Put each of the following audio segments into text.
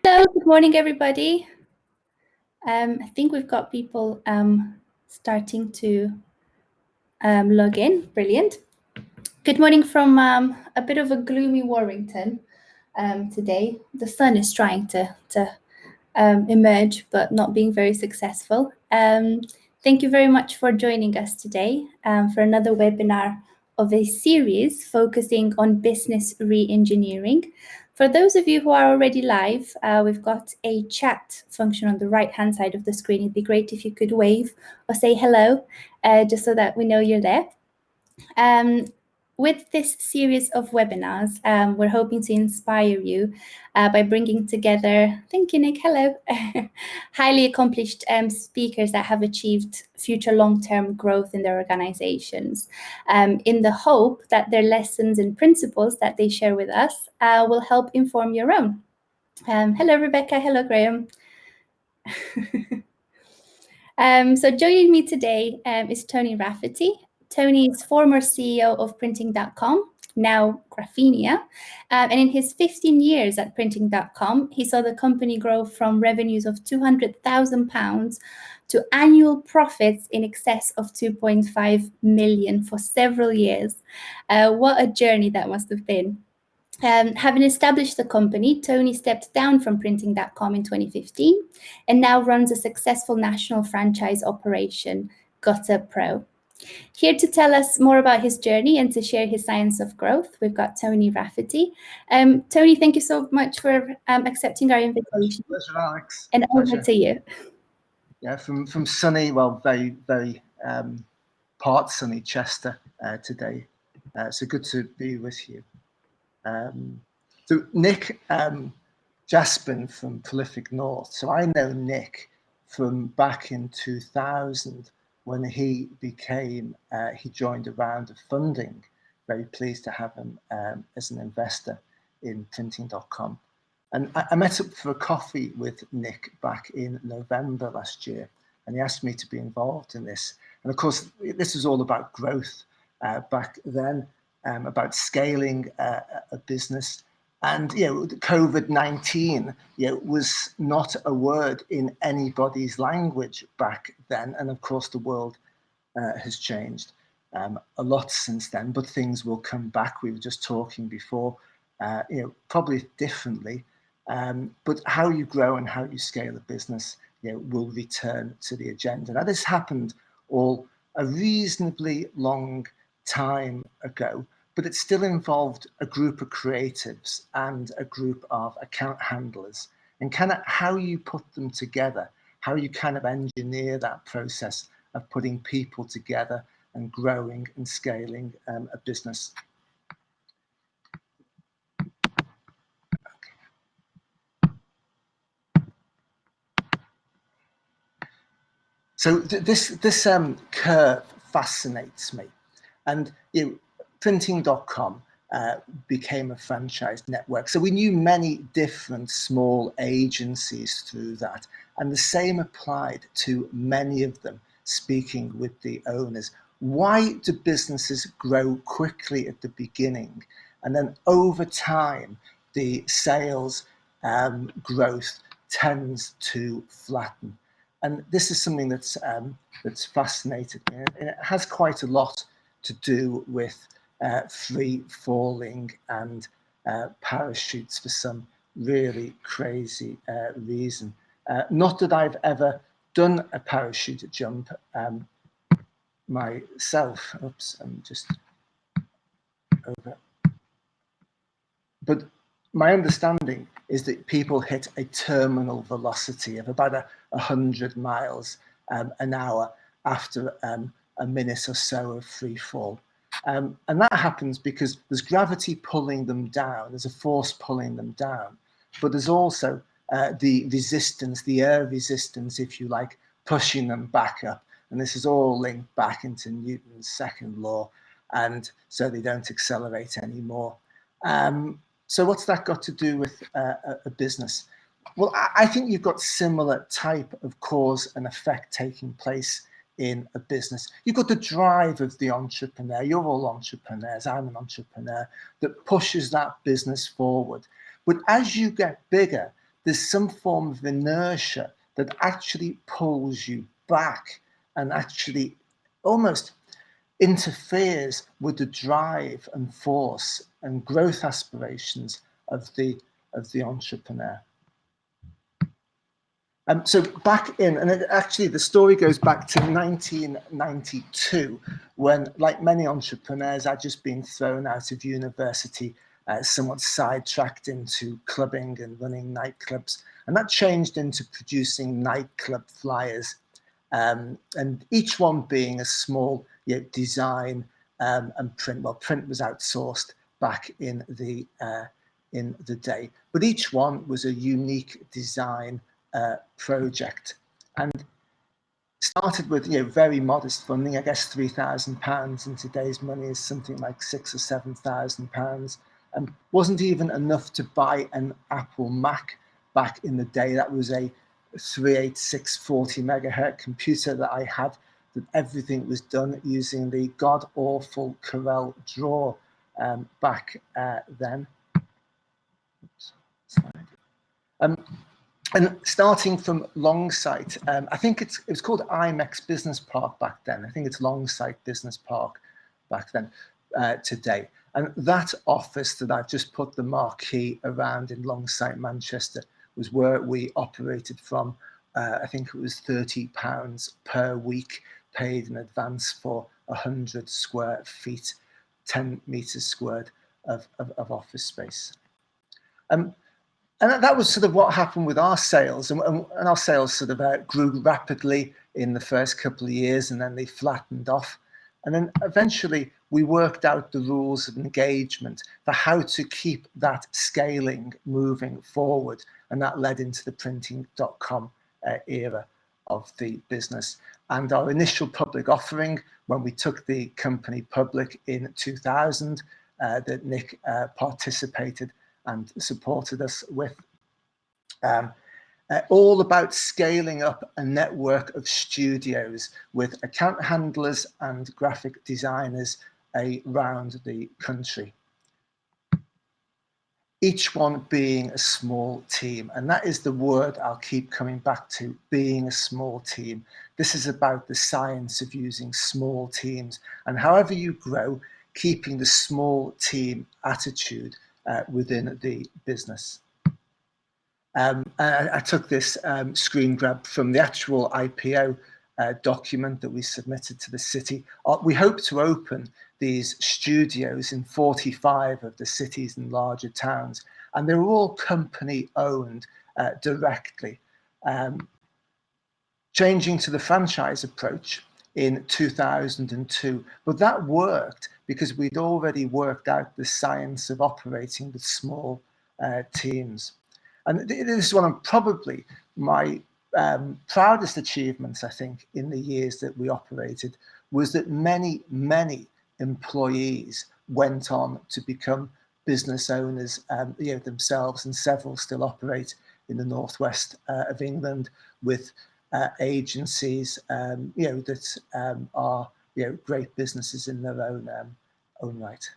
Hello, good morning, everybody. I think we've got people starting to log in. Brilliant. Good morning from a bit of a gloomy Warrington today. The sun is trying to emerge, but not being very successful. Thank you very much for joining us today for another webinar of a series focusing on business re-engineering. For those of you who are already live, we've got a chat function on the right-hand side of the screen. It'd be great if you could wave or say hello, just so that we know you're there. With this series of webinars, we're hoping to inspire you by bringing together, thank you, Nick, hello, highly accomplished speakers that have achieved future long-term growth in their organizations, in the hope that their lessons and principles that they share with us will help inform your own. Hello, Rebecca. Hello, Graham. So joining me today is Tony Rafferty. Tony is former CEO of Printing.com, now Graphenia. And in his 15 years at Printing.com, he saw the company grow from revenues of £200,000 to annual profits in excess of 2.5 million for several years. What a journey that must have been. Having established the company, Tony stepped down from Printing.com in 2015 and now runs a successful national franchise operation, Gutter Pro. Here to tell us more about his journey and to share his science of growth, we've got Tony Rafferty. Tony, thank you so much for accepting our invitation. Pleasure, Alex. And over to you. Yeah, from sunny, well, very, very part sunny Chester today. So good to be with you. So Nick Jaspin from Prolific North. So I know Nick from back in 2000 when he joined a round of funding. Very pleased to have him as an investor in Printing.com. And I met up for a coffee with Nick back in November last year, and he asked me to be involved in this. And of course, this was all about growth back then, about scaling a business. And COVID-19 was not a word in anybody's language back then. And of course, the world has changed a lot since then, but things will come back. We were just talking before, probably differently. But how you grow and how you scale a business will return to the agenda. Now, this happened all a reasonably long time ago, but it still involved a group of creatives and a group of account handlers, and kind of how you put them together, how you kind of engineer that process of putting people together and growing and scaling a business. So this curve fascinates me, and Printing.com became a franchise network. So we knew many different small agencies through that, and the same applied to many of them. Speaking with the owners, why do businesses grow quickly at the beginning, and then over time the sales growth tends to flatten? And this is something that's fascinated me, and it has quite a lot to do with free falling and parachutes for some really crazy reason. Not that I've ever done a parachute jump myself. Oops, I'm just over. But my understanding is that people hit a terminal velocity of about 100 miles an hour after a minute or so of free fall. And that happens because there's gravity pulling them down, there's a force pulling them down, but there's also the resistance, the air resistance, if you like, pushing them back up. And this is all linked back into Newton's second law, and so they don't accelerate anymore. So what's that got to do with a business? Well, I think you've got similar type of cause and effect taking place in a business. You've got the drive of the entrepreneur. You're all entrepreneurs. I'm an entrepreneur that pushes that business forward. But as you get bigger, there's some form of inertia that actually pulls you back and actually almost interferes with the drive and force and growth aspirations of the entrepreneur. So back in, and actually the story goes back to 1992, when, like many entrepreneurs, I'd just been thrown out of university, somewhat sidetracked into clubbing and running nightclubs. And that changed into producing nightclub flyers, and each one being a small design and print. Well, print was outsourced back in the day, but each one was a unique design project, and started with very modest funding. I guess £3,000 in today's money is something like £6,000 or £7,000, and wasn't even enough to buy an Apple Mac back in the day. That was a 386 40 megahertz computer that I had, that everything was done using the god awful Corel Draw back then. Oops, slide. And starting from Longsight, I think it was called IMEX Business Park back then. I think it's Longsight Business Park back then, today. And that office that I've just put the marquee around in Longsight, Manchester, was where we operated from. I think it was £30 per week, paid in advance for 100 square feet, 10 meters squared of office space. And that was sort of what happened with our sales, and our sales sort of grew rapidly in the first couple of years, and then they flattened off. And then eventually we worked out the rules of engagement for how to keep that scaling moving forward. And that led into the printing.com era of the business. And our initial public offering, when we took the company public in 2000, that Nick participated and supported us with, all about scaling up a network of studios with account handlers and graphic designers around the country, each one being a small team. And that is the word I'll keep coming back to, being a small team. This is about the science of using small teams, and however you grow, keeping the small team attitude within the business. I took this screen grab from the actual IPO document that we submitted to the city. We hope to open these studios in 45 of the cities and larger towns, and they're all company owned directly. Changing to the franchise approach in 2002, but that worked because we'd already worked out the science of operating with small teams. And this is one of probably my proudest achievements, I think, in the years that we operated, was that many, many employees went on to become business owners themselves, and several still operate in the northwest of England with agencies that are great businesses in their own right.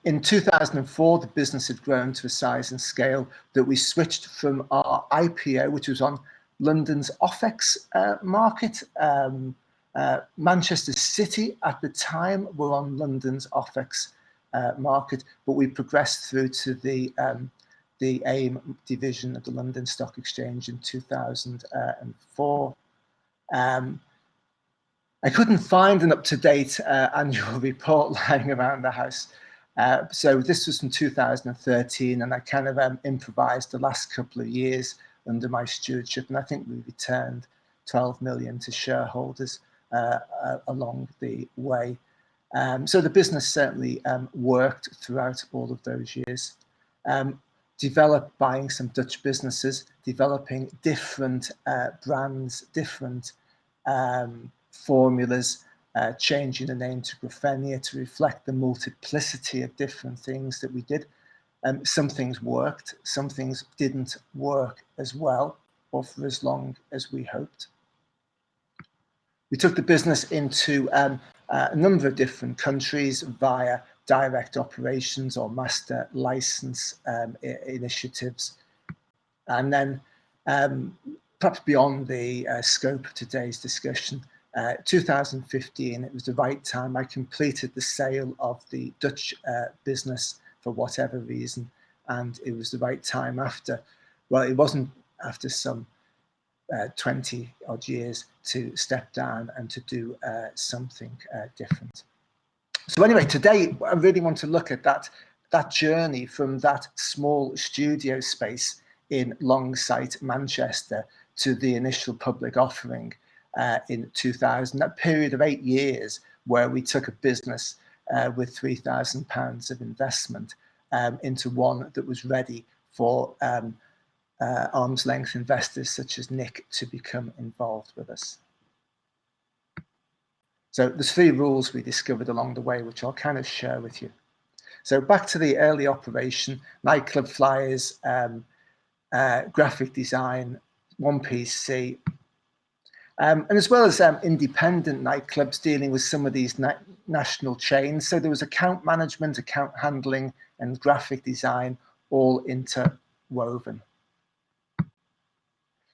In 2004, the business had grown to a size and scale that we switched from our IPO, which was on London's OFX market. Manchester City at the time were on London's OFX market, but we progressed through to the AIM division of the London Stock Exchange in 2004. I couldn't find an up-to-date annual report lying around the house. So this was from 2013, and I kind of improvised the last couple of years under my stewardship, and I think we returned 12 million to shareholders along the way. So the business certainly worked throughout all of those years. Developed, buying some Dutch businesses, developing different brands, different formulas, changing the name to Graphenia to reflect the multiplicity of different things that we did. Some things worked, some things didn't work as well or for as long as we hoped. We took the business into a number of different countries via direct operations or master license initiatives. And then perhaps beyond the scope of today's discussion, 2015, it was the right time. I completed the sale of the Dutch business for whatever reason, and it was the right time after, well, it wasn't after some 20 odd years to step down and to do something different. So anyway, today I really want to look at that journey from that small studio space in Longsight, Manchester, to the initial public offering in 2000, that period of 8 years where we took a business with £3,000 of investment into one that was ready for arm's length investors such as Nick to become involved with us. So there's 3 rules we discovered along the way, which I'll kind of share with you. So back to the early operation, nightclub flyers, graphic design, 1PC, and as well as independent nightclubs dealing with some of these national chains. So there was account management, account handling, and graphic design all interwoven.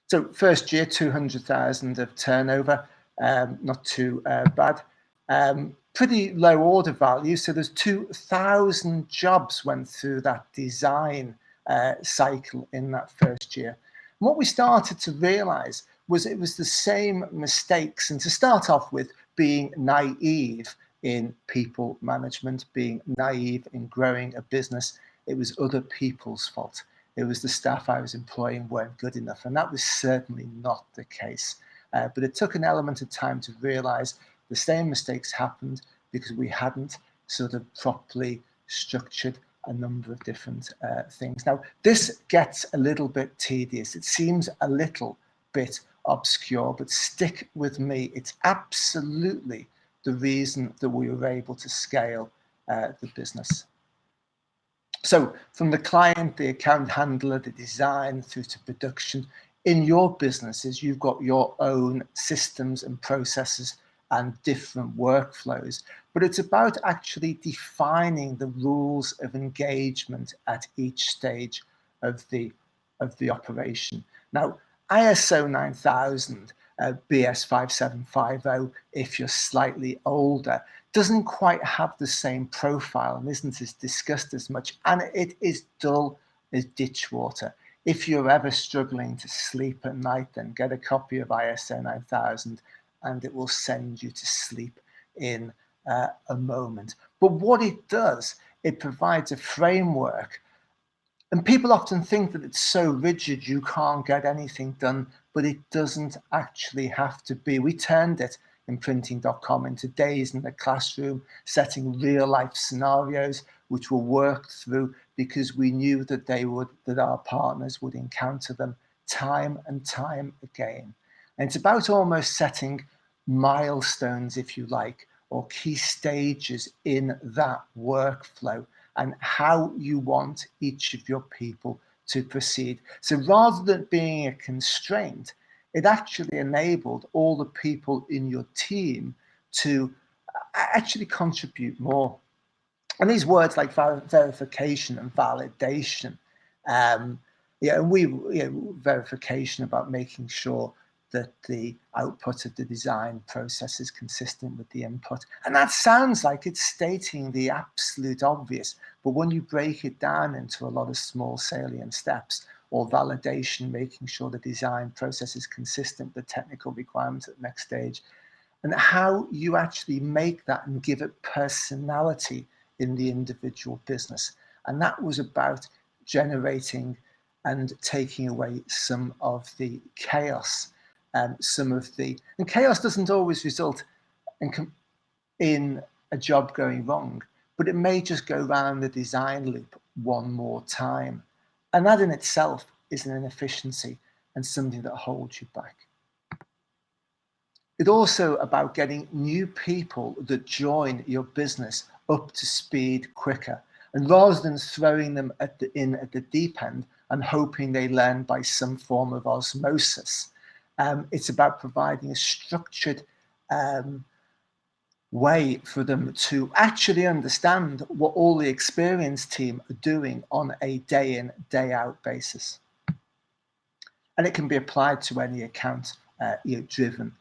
So first year, 200,000 of turnover, not too bad. Pretty low order value. So there's 2,000 jobs went through that design cycle in that first year. And what we started to realize was it was the same mistakes. And to start off with, being naive in people management, being naive in growing a business, it was other people's fault. It was the staff I was employing weren't good enough. And that was certainly not the case. But it took an element of time to realize the same mistakes happened because we hadn't sort of properly structured a number of different things. Now, this gets a little bit tedious. It seems a little bit obscure, but stick with me. It's absolutely the reason that we were able to scale the business. So from the client, the account handler, the design through to production, in your businesses, you've got your own systems and processes and different workflows, but it's about actually defining the rules of engagement at each stage of the operation. Now, ISO 9000, BS 5750, if you're slightly older, doesn't quite have the same profile and isn't as discussed as much, and it is dull as ditch water. If you're ever struggling to sleep at night, then get a copy of ISO 9000 and it will send you to sleep in a moment. But what it does, it provides a framework. And people often think that it's so rigid you can't get anything done, but it doesn't actually have to be. We turned it in printing.com into days in the classroom, setting real life scenarios which were worked through because we knew that that our partners would encounter them time and time again. And it's about almost setting milestones, if you like, or key stages in that workflow and how you want each of your people to proceed. So rather than being a constraint, it actually enabled all the people in your team to actually contribute more. And these words like verification and validation, verification about making sure that the output of the design process is consistent with the input. And that sounds like it's stating the absolute obvious, but when you break it down into a lot of small salient steps, or validation, making sure the design process is consistent with the technical requirements at the next stage, and how you actually make that and give it personality in the individual business. And that was about generating and taking away some of the chaos. And chaos doesn't always result in a job going wrong, but it may just go round the design loop one more time. And that in itself is an inefficiency and something that holds you back. It's also about getting new people that join your business up to speed quicker. And rather than throwing them in at the deep end and hoping they learn by some form of osmosis, it's about providing a structured way for them to actually understand what all the experienced team are doing on a day in, day out basis. And it can be applied to any account driven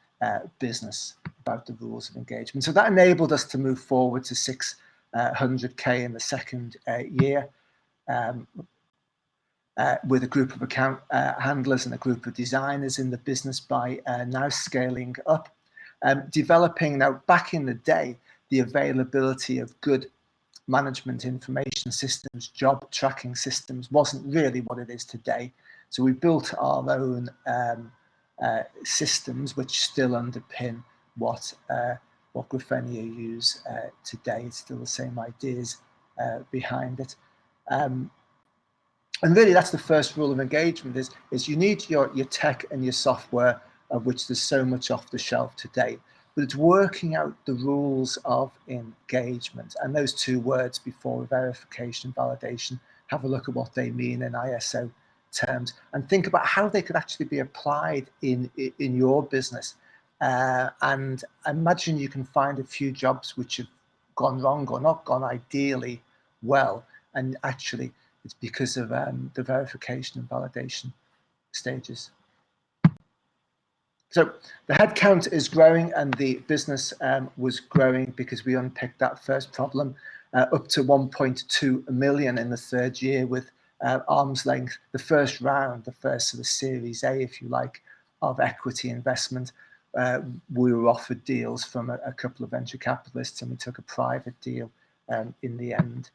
business about the rules of engagement. So that enabled us to move forward to 600K in the second year. With a group of account handlers and a group of designers in the business by now scaling up. Developing, now back in the day, the availability of good management information systems, job tracking systems wasn't really what it is today. So we built our own systems which still underpin what Grafenia use today. It's still the same ideas behind it. And really, that's the first rule of engagement: is you need your tech and your software, of which there's so much off the shelf today. But it's working out the rules of engagement. And those two words before verification and validation, have a look at what they mean in ISO terms and think about how they could actually be applied in your business. And imagine you can find a few jobs which have gone wrong or not gone ideally well, and actually it's because of the verification and validation stages. So the headcount is growing, and the business was growing because we unpicked that first problem, up to 1.2 million in the third year with arm's length, the first round, the first sort of Series A, if you like, of equity investment. We were offered deals from a couple of venture capitalists, and we took a private deal in the end.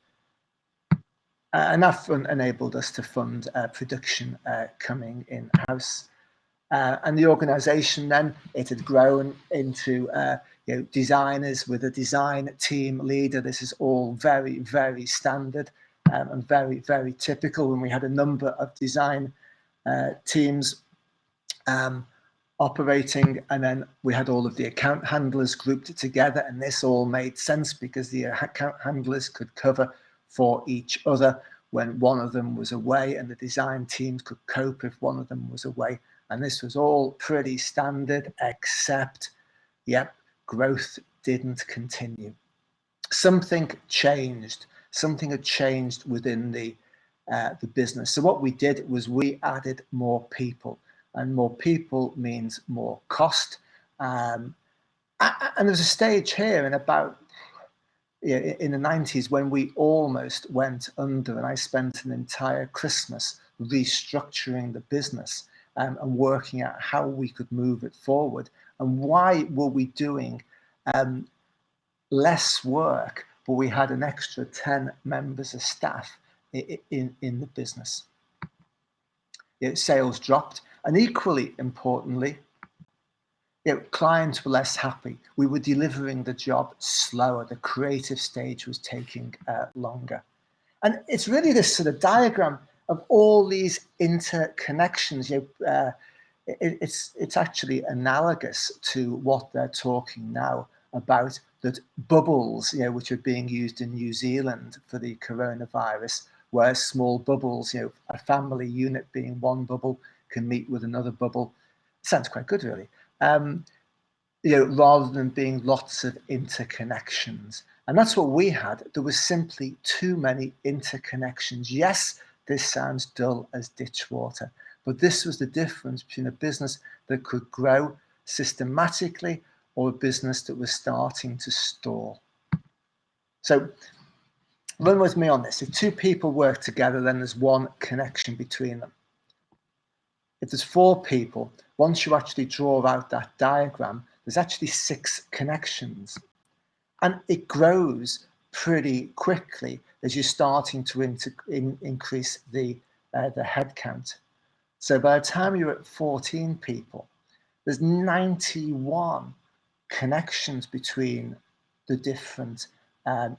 And that enabled us to fund production coming in-house. And the organisation then, it had grown into designers with a design team leader. This is all very, very standard and very, very typical when we had a number of design teams operating, and then we had all of the account handlers grouped together, and this all made sense because the account handlers could cover for each other when one of them was away, and the design teams could cope if one of them was away. And this was all pretty standard, except, growth didn't continue. Something changed. Something had changed within the business. So what we did was we added more people, and more people means more cost. And there's a stage here in about in the 90s when we almost went under, and I spent an entire Christmas restructuring the business and working out how we could move it forward, and why were we doing less work, but we had an extra 10 members of staff in the business. Sales dropped, and equally importantly, clients were less happy. We were delivering the job slower. The creative stage was taking longer. And it's really this sort of diagram of all these interconnections. It's actually analogous to what they're talking now about, that bubbles, which are being used in New Zealand for the coronavirus, where small bubbles, a family unit being one bubble can meet with another bubble. Sounds quite good, really. Rather than being lots of interconnections. And that's what we had. There was simply too many interconnections. Yes, this sounds dull as ditch water, but this was the difference between a business that could grow systematically or a business that was starting to stall. So run with me on this. If two people work together, then there's one connection between them. If there's four people, once you actually draw out that diagram, there's actually 6 connections. And it grows pretty quickly as you're starting to increase the head count. So by the time you're at 14 people, there's 91 connections between the different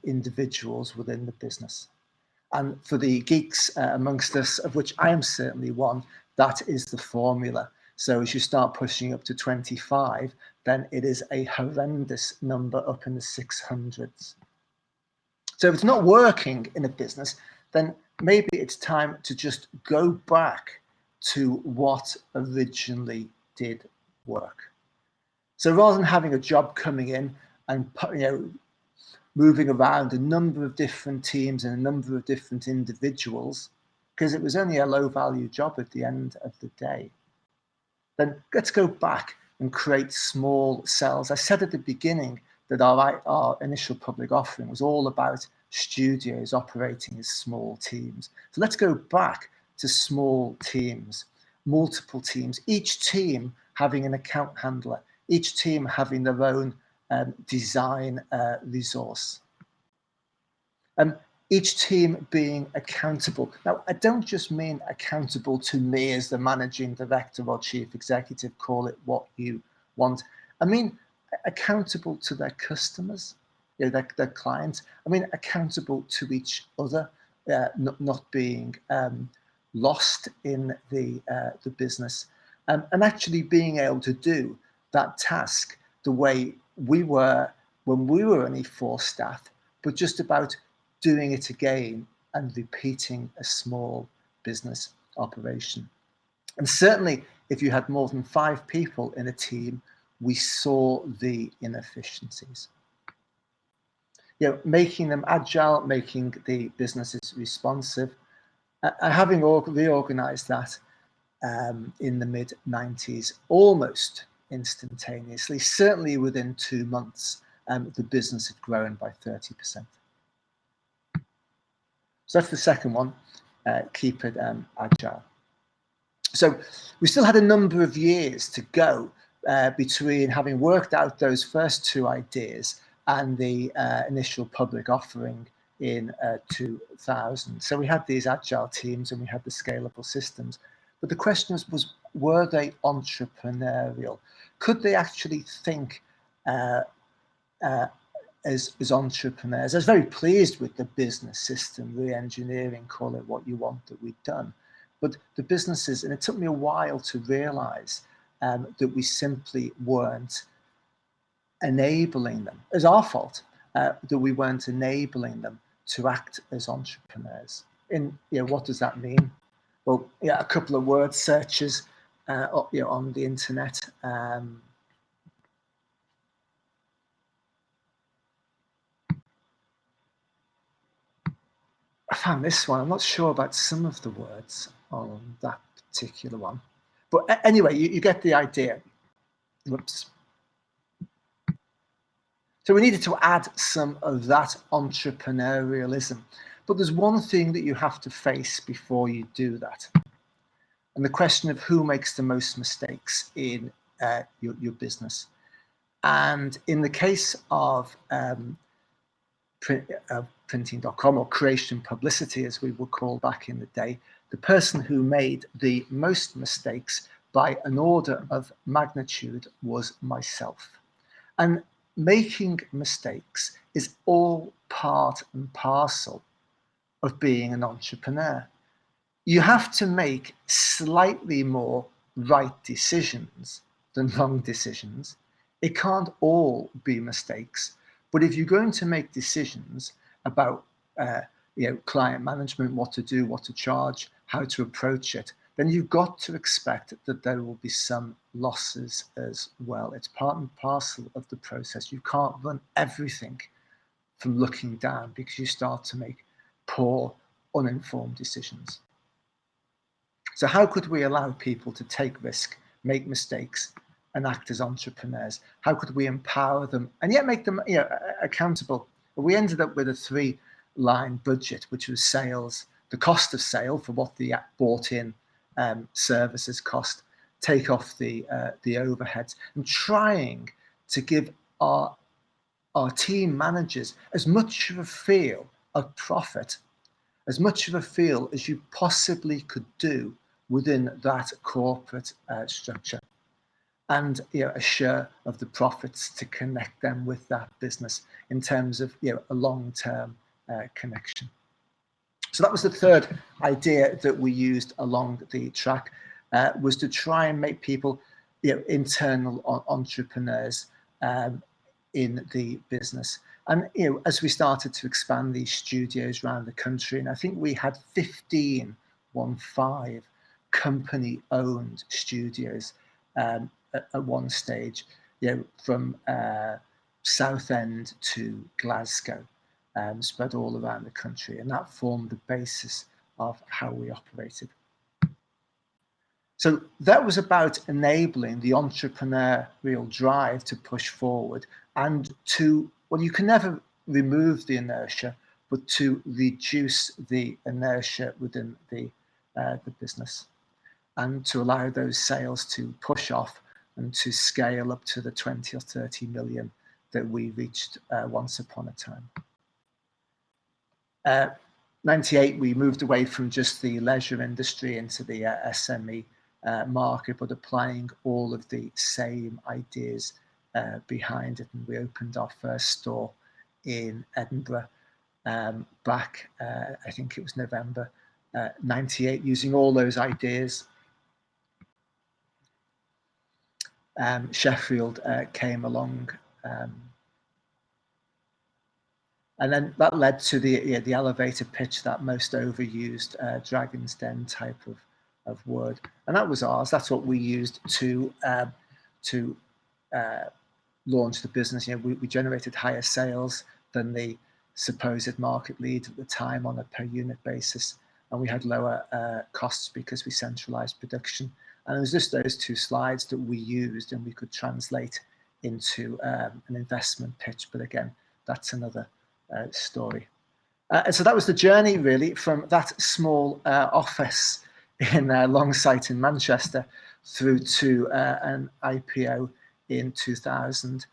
individuals within the business. And for the geeks amongst us, of which I am certainly one, that is the formula. So as you start pushing up to 25, then it is a horrendous number up in the 600s. So if it's not working in a business, then maybe it's time to just go back to what originally did work. So rather than having a job coming in and moving around a number of different teams and a number of different individuals, because it was only a low value job at the end of the day, then let's go back and create small cells. I said at the beginning that our initial public offering was all about studios operating as small teams. So let's go back to small teams, multiple teams, each team having an account handler, each team having their own design resource. Each team being accountable. Now, I don't just mean accountable to me as the managing director or chief executive, call it what you want. I mean, accountable to their customers, their clients. I mean, accountable to each other, not being lost in the business, and actually being able to do that task the way we were when we were only 4 staff, but just about doing it again and repeating a small business operation. And certainly, if you had more than 5 people in a team, we saw the inefficiencies. Making them agile, making the businesses responsive, having reorganized that in the mid-90s, almost instantaneously, certainly within 2 months, the business had grown by 30%. So that's the second one, keep it agile. So we still had a number of years to go between having worked out those first 2 ideas and the initial public offering in 2000. So we had these agile teams and we had the scalable systems. But the question was were they entrepreneurial? Could they actually think as entrepreneurs? I was very pleased with the business system, re-engineering, call it what you want, that we'd done. But the businesses, and it took me a while to realize that we simply weren't enabling them. It was our fault that we weren't enabling them to act as entrepreneurs. And what does that mean? Well, a couple of word searches on the internet. I found this one. I'm not sure about some of the words on that particular one. But anyway, you get the idea. Whoops. So we needed to add some of that entrepreneurialism. But there's one thing that you have to face before you do that. And the question of who makes the most mistakes in your business. And in the case of printing.com, or creation publicity as we would call back in the day, the person who made the most mistakes by an order of magnitude was myself. And making mistakes is all part and parcel of being an entrepreneur. You have to make slightly more right decisions than wrong decisions. It can't all be mistakes. But if you're going to make decisions about client management, what to do, what to charge, how to approach it, then you've got to expect that there will be some losses as well. It's part and parcel of the process. You can't run everything from looking down because you start to make poor, uninformed decisions. So how could we allow people to take risk, make mistakes, and act as entrepreneurs? How could we empower them and yet make them accountable? We ended up with a 3-line budget, which was sales, the cost of sale for what the bought in services cost, take off the overheads, and trying to give our team managers as much of a feel of profit, as much of a feel as you possibly could do within that corporate structure, and a share of the profits to connect them with that business in terms of a long-term connection. So that was the third idea that we used along the track, was to try and make people internal entrepreneurs in the business. And as we started to expand these studios around the country, and I think we had 15 company-owned studios at one stage, from Southend to Glasgow, spread all around the country, and that formed the basis of how we operated. So that was about enabling the entrepreneurial drive to push forward and to, well, you can never remove the inertia, but to reduce the inertia within the business and to allow those sales to push off and to scale up to the 20 or 30 million that we reached once upon a time. 98, we moved away from just the leisure industry into the SME market, but applying all of the same ideas behind it. And we opened our first store in Edinburgh back, I think it was November 98, using all those ideas. Sheffield came along, and then that led to the elevator pitch, that most overused Dragon's Den type of word, and that was ours. That's what we used to launch the business. We generated higher sales than the supposed market lead at the time on a per unit basis, and we had lower costs because we centralized production. And it was just those two slides that we used, and we could translate into an investment pitch. But again, that's another story. And so that was the journey, really, from that small office in Longsight in Manchester through to an IPO in 2000.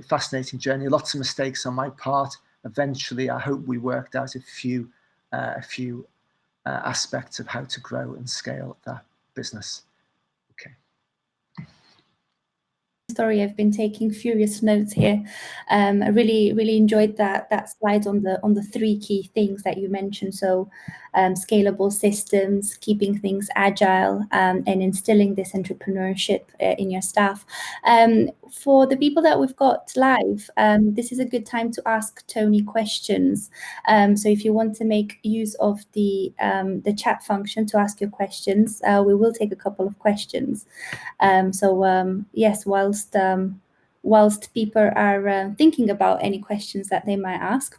Fascinating journey, lots of mistakes on my part. Eventually, I hope we worked out a few aspects of how to grow and scale that business. Okay. Story. I've been taking furious notes here. I really enjoyed that slide on the three key things that you mentioned. So scalable systems, keeping things agile, and instilling this entrepreneurship in your staff. For the people that we've got live, this is a good time to ask Tony questions. So if you want to make use of the chat function to ask your questions, we will take a couple of questions. Yes, whilst people are thinking about any questions that they might ask,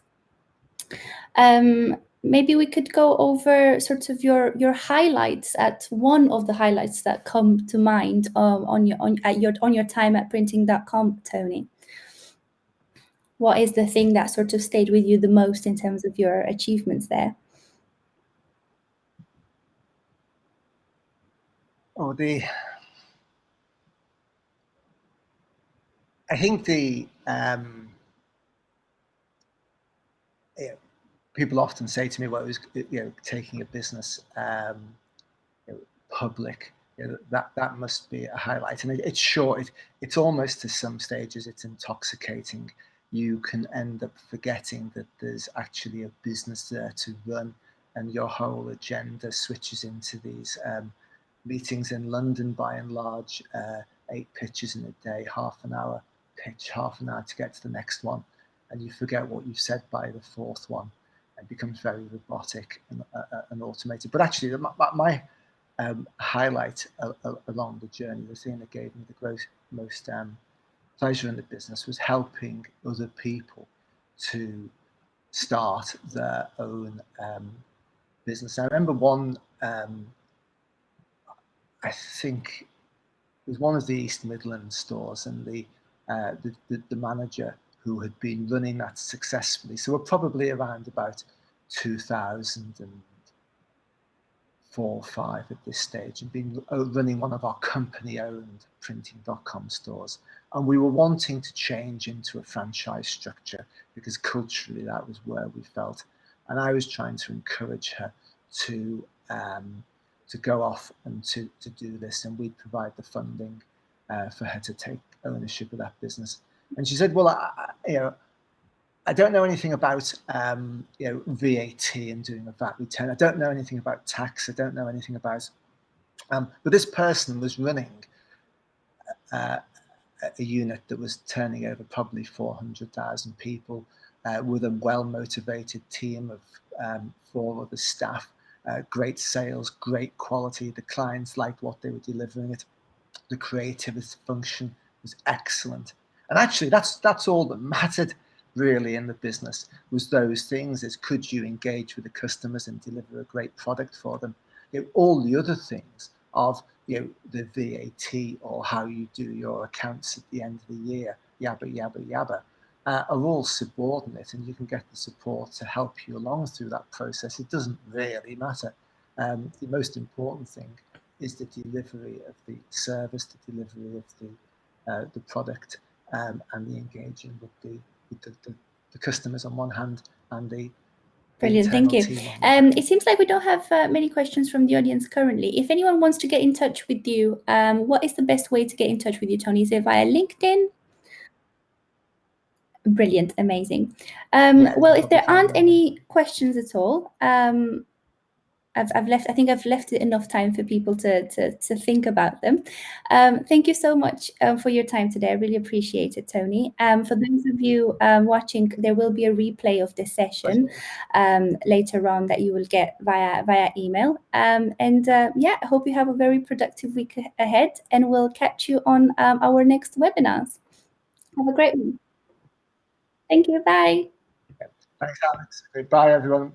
maybe we could go over sort of your highlights, at one of the highlights that come to mind on your time at printing.com, Tony. What is the thing that sort of stayed with you the most in terms of your achievements there? Oh, I think people often say to me, well, it was taking a business public. That must be a highlight, and it's short. It's almost, to some stages, it's intoxicating. You can end up forgetting that there's actually a business there to run, and your whole agenda switches into these meetings in London, by and large, 8 pitches in a day, half an hour pitch, half an hour to get to the next one, and you forget what you've said by the 4th one. It becomes very robotic and automated. But actually, my highlight along the journey, the thing that gave me the most pleasure in the business, was helping other people to start their own business. I remember one, I think it was one of the East Midlands stores, and the manager who had been running that successfully, so we're probably around about 2004 or 5 at this stage, and been running one of our company-owned printing.com stores. And we were wanting to change into a franchise structure because culturally that was where we felt. And I was trying to encourage her to go off and to do this, and we'd provide the funding for her to take ownership of that business. And she said, well, I don't know anything about VAT and doing a VAT return. I don't know anything about tax. I don't know anything about. But this person was running a unit that was turning over probably 400,000 people, with a well-motivated team of 4 other staff. Great sales, great quality. The clients liked what they were delivering. The creative function was excellent. And actually, that's all that mattered really in the business, was those things. Is could you engage with the customers and deliver a great product for them? All the other things of the VAT or how you do your accounts at the end of the year, yabba, yabba, yabba, are all subordinate, and you can get the support to help you along through that process. It doesn't really matter. The most important thing is the delivery of the service, the delivery of the product, and the engaging with the customers on one hand and the Brilliant, thank you. It seems like we don't have many questions from the audience currently. If anyone wants to get in touch with you, what is the best way to get in touch with you, Tony? Is it via LinkedIn? Brilliant, amazing. Well, if there aren't any questions at all, I think I've left it enough time for people to think about them. Thank you so much for your time today. I really appreciate it, Tony. For those of you watching, there will be a replay of this session later on that you will get via email. Yeah, I hope you have a very productive week ahead, and we'll catch you on our next webinars. Have a great one. Thank you. Bye. Thanks, Alex. Bye, everyone.